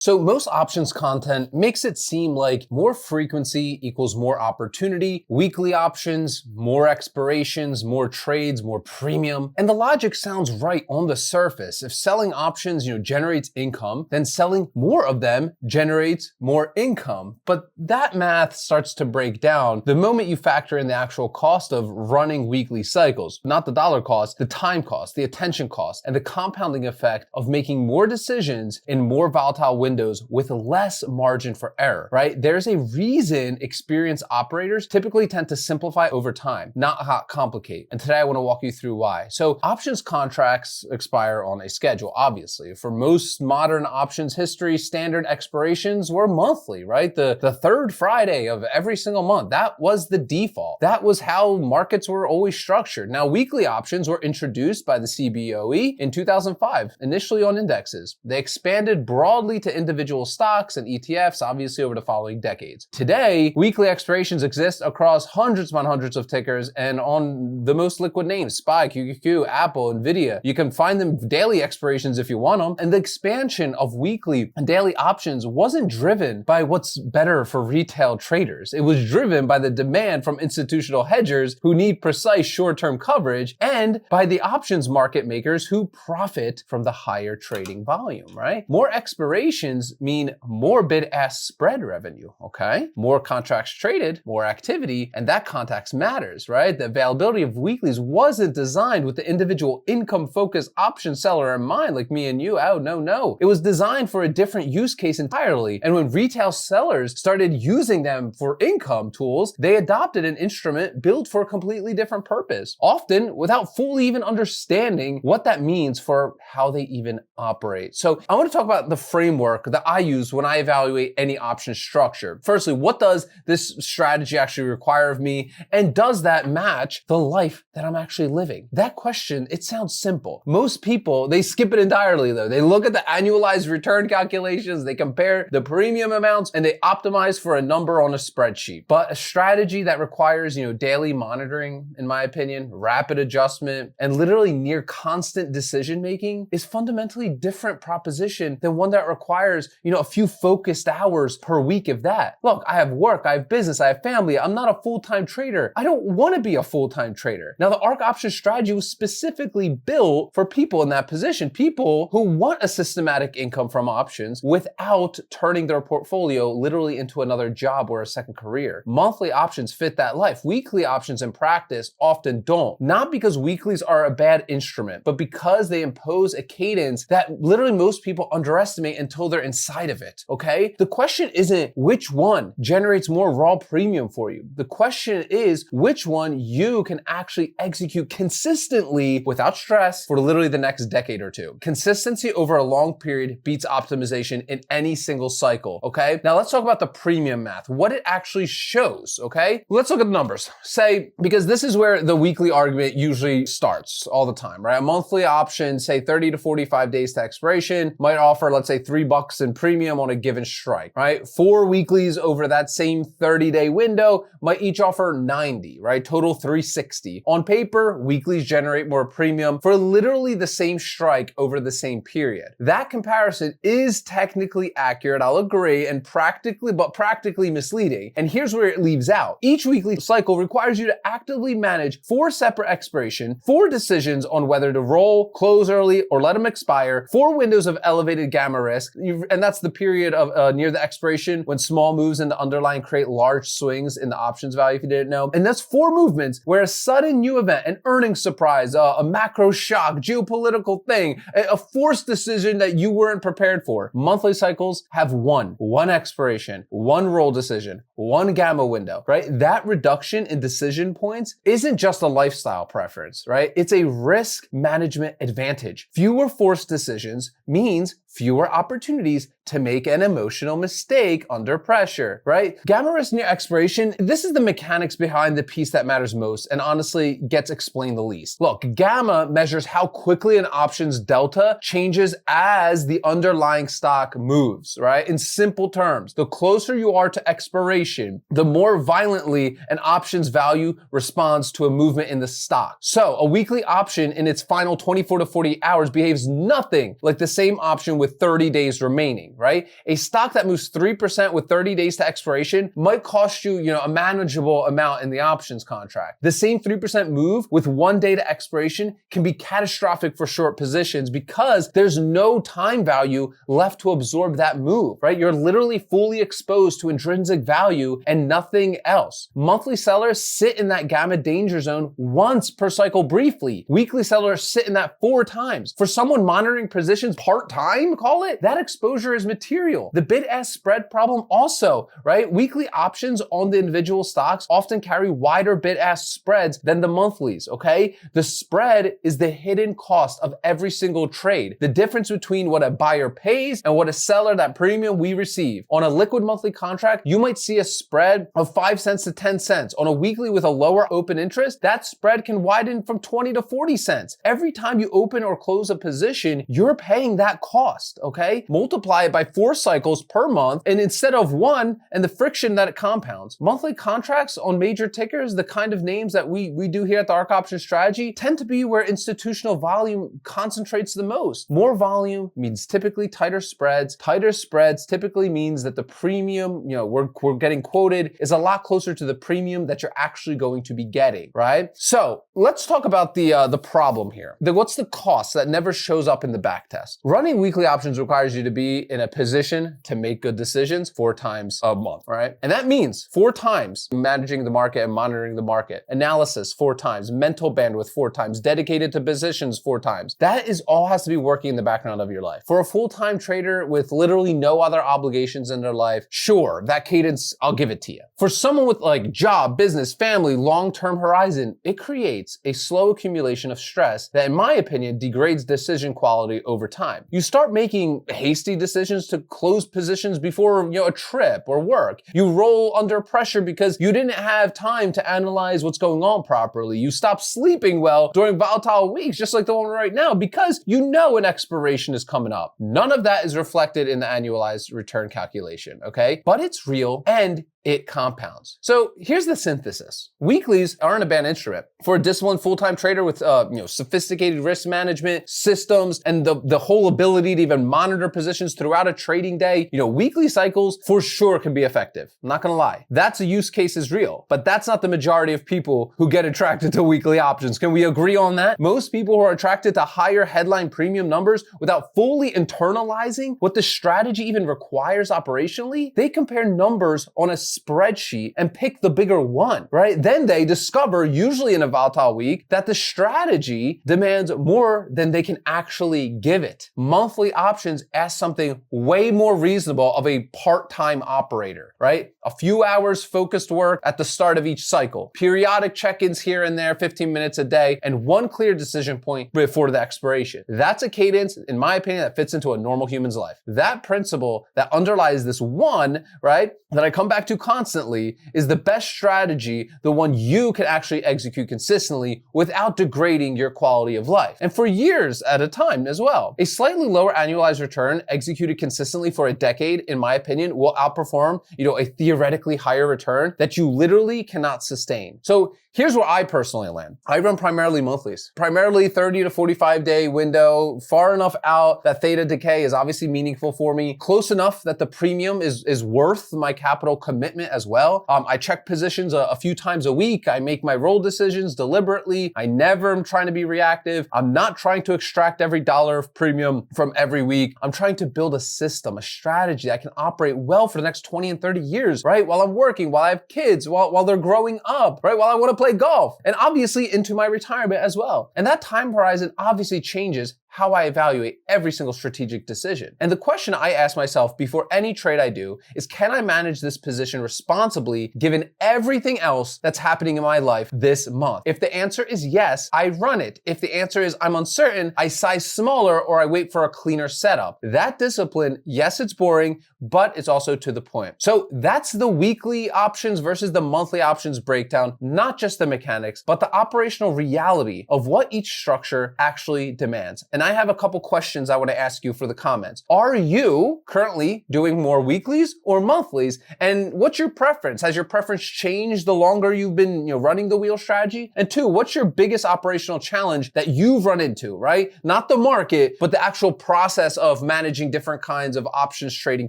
So most options content makes it seem like more frequency equals more opportunity, weekly options, more expirations, more trades, more premium. And the logic sounds right on the surface. If selling options, generates income, then selling more of them generates more income. But that math starts to break down the moment you factor in the actual cost of running weekly cycles, not the dollar cost, the time cost, the attention cost, and the compounding effect of making more decisions in more volatile windows with less margin for error, right? There's a reason experienced operators typically tend to simplify over time, not complicate. And today I want to walk you through why. So options contracts expire on a schedule, obviously. For most modern options history, standard expirations were monthly, right? The third Friday of every single month. That was the default. That was how markets were always structured. Now, weekly options were introduced by the CBOE in 2005, initially on indexes. They expanded broadly to individual stocks and ETFs, obviously over the following decades. Today, weekly expirations exist across hundreds upon hundreds of tickers and on the most liquid names, SPY, QQQ, Apple, NVIDIA. You can find them daily expirations if you want them. And the expansion of weekly and daily options wasn't driven by what's better for retail traders. It was driven by the demand from institutional hedgers who need precise short-term coverage and by the options market makers who profit from the higher trading volume, right? More expirations mean more bid-ask spread revenue, okay? More contracts traded, more activity, and that context matters, right? The availability of weeklies wasn't designed with the individual income-focused option seller in mind, like me and you. Oh, no. It was designed for a different use case entirely. And when retail sellers started using them for income tools, they adopted an instrument built for a completely different purpose, often without fully even understanding what that means for how they even operate. So I want to talk about the framework that I use when I evaluate any option structure. Firstly, what does this strategy actually require of me? And does that match the life that I'm actually living? That question, it sounds simple. Most people, they skip it entirely though. They look at the annualized return calculations, they compare the premium amounts, and they optimize for a number on a spreadsheet. But a strategy that requires, daily monitoring, in my opinion, rapid adjustment, and literally near constant decision making is fundamentally different proposition than one that requires, a few focused hours per week, if that. Look, I have work, I have business, I have family. I'm not a full-time trader. I don't want to be a full-time trader. Now, the Ark Options Strategy was specifically built for people in that position, people who want a systematic income from options without turning their portfolio literally into another job or a second career. Monthly options fit that life. Weekly options in practice often don't. Not because weeklies are a bad instrument, but because they impose a cadence that literally most people underestimate until they're inside of it, okay? The question isn't which one generates more raw premium for you. The question is which one you can actually execute consistently without stress for literally the next decade or two. Consistency over a long period beats optimization in any single cycle, okay? Now let's talk about the premium math, what it actually shows, okay? Let's look at the numbers. Say, because this is where the weekly argument usually starts all the time, right? A monthly option, say 30 to 45 days to expiration, might offer, let's say $3 in premium on a given strike, right? 4 weeklies over that same 30-day window might each offer 90, right? Total 360. On paper, weeklies generate more premium for literally the same strike over the same period. That comparison is technically accurate, I'll agree, and practically misleading. And here's where it leaves out. Each weekly cycle requires you to actively manage 4 separate expiration, 4 decisions on whether to roll, close early, or let them expire, 4 windows of elevated gamma risk, and that's the period of near the expiration when small moves in the underlying create large swings in the options value, if you didn't know. And that's 4 movements where a sudden new event, an earnings surprise, a macro shock, geopolitical thing, a forced decision that you weren't prepared for. Monthly cycles have one expiration, 1 roll decision, 1 gamma window, right? That reduction in decision points isn't just a lifestyle preference, right? It's a risk management advantage. Fewer forced decisions means fewer opportunities to make an emotional mistake under pressure, right? Gamma risk near expiration, this is the mechanics behind the piece that matters most and honestly gets explained the least. Look, gamma measures how quickly an option's delta changes as the underlying stock moves, right? In simple terms, the closer you are to expiration, the more violently an option's value responds to a movement in the stock. So a weekly option in its final 24 to 48 hours behaves nothing like the same option with 30 days remaining, right? A stock that moves 3% with 30 days to expiration might cost you, a manageable amount in the options contract. The same 3% move with 1 day to expiration can be catastrophic for short positions because there's no time value left to absorb that move, right? You're literally fully exposed to intrinsic value and nothing else. Monthly sellers sit in that gamma danger zone once per cycle briefly. Weekly sellers sit in that 4 times. For someone monitoring positions part-time, call it, that exposure is material. The bid-ask spread problem also, right? Weekly options on the individual stocks often carry wider bid-ask spreads than the monthlies, okay? The spread is the hidden cost of every single trade. The difference between what a buyer pays and what a seller, that premium we receive. On a liquid monthly contract, you might see a spread of 5 cents to 10 cents. On a weekly with a lower open interest, that spread can widen from 20 to 40 cents. Every time you open or close a position, you're paying that cost, okay? Multiply it by 4 cycles per month, and instead of 1, and the friction that it compounds. Monthly contracts on major tickers, the kind of names that we do here at the Ark Options Strategy, tend to be where institutional volume concentrates the most. More volume means typically tighter spreads. Tighter spreads typically means that the premium, we're getting quoted is a lot closer to the premium that you're actually going to be getting, right? So let's talk about the problem here. What's the cost that never shows up in the back test? Running weekly options requires you to be in a position to make good decisions 4 times a month, right? And that means 4 times managing the market and monitoring the market. Analysis 4 times, mental bandwidth 4 times, dedicated to positions 4 times. That is all has to be working in the background of your life. For a full-time trader with literally no other obligations in their life, sure, that cadence, I'll give it to you. For someone with like job, business, family, long-term horizon, it creates a slow accumulation of stress that, in my opinion, degrades decision quality over time. You start making hasty decisions to close positions before, a trip or work. You roll under pressure because you didn't have time to analyze what's going on properly. You stop sleeping well during volatile weeks, just like the one right now, because you know an expiration is coming up. None of that is reflected in the annualized return calculation, okay? But it's real and it compounds. So here's the synthesis. Weeklies aren't a bad instrument. For a disciplined full-time trader with sophisticated risk management systems and the whole ability to even monitor positions throughout a trading day, weekly cycles for sure can be effective. I'm not gonna lie. That's a use case is real, but that's not the majority of people who get attracted to weekly options. Can we agree on that? Most people who are attracted to higher headline premium numbers without fully internalizing what the strategy even requires operationally, they compare numbers on a spreadsheet and pick the bigger one, right? Then they discover, usually in a volatile week, that the strategy demands more than they can actually give it. Monthly options ask something way more reasonable of a part-time operator, right? A few hours focused work at the start of each cycle, periodic check-ins here and there, 15 minutes a day, and 1 clear decision point before the expiration. That's a cadence, in my opinion, that fits into a normal human's life. That principle that underlies this one, right, that I come back to constantly is the best strategy, the one you can actually execute consistently without degrading your quality of life. And for years at a time as well. A slightly lower annualized return executed consistently for a decade, in my opinion, will outperform, a theoretically higher return that you literally cannot sustain. So here's where I personally land. I run primarily monthlies, primarily 30 to 45 day window, far enough out that theta decay is obviously meaningful for me, close enough that the premium is worth my capital commitment as well. I check positions a few times a week. I make my roll decisions deliberately. I never am trying to be reactive. I'm not trying to extract every dollar of premium from every week. I'm trying to build a system, a strategy that can operate well for the next 20 and 30 years, right? While I'm working, while I have kids, while they're growing up, right? While I want to play golf, and obviously into my retirement as well. And that time horizon obviously changes how I evaluate every single strategic decision. And the question I ask myself before any trade I do is, can I manage this position responsibly given everything else that's happening in my life this month? If the answer is yes, I run it. If the answer is I'm uncertain, I size smaller or I wait for a cleaner setup. That discipline, yes, it's boring, but it's also to the point. So that's the weekly options versus the monthly options breakdown, not just the mechanics, but the operational reality of what each structure actually demands. And And I have a couple questions I want to ask you for the comments. Are you currently doing more weeklies or monthlies? And what's your preference? Has your preference changed the longer you've been running the wheel strategy? And two, what's your biggest operational challenge that you've run into, right? Not the market, but the actual process of managing different kinds of options trading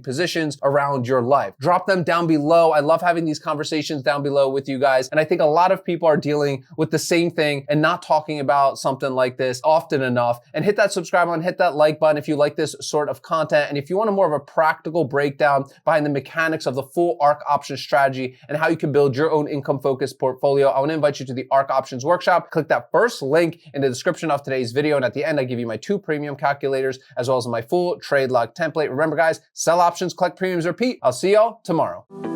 positions around your life. Drop them down below. I love having these conversations down below with you guys. And I think a lot of people are dealing with the same thing and not talking about something like this often enough. And hit that subscribe button, hit that like button if you like this sort of content. And if you want a more of a practical breakdown behind the mechanics of the full Ark Options strategy and how you can build your own income-focused portfolio, I want to invite you to the Ark Options Workshop. Click that first link in the description of today's video. And at the end, I give you my 2 premium calculators as well as my full trade log template. Remember, guys, sell options, collect premiums, repeat. I'll see y'all tomorrow.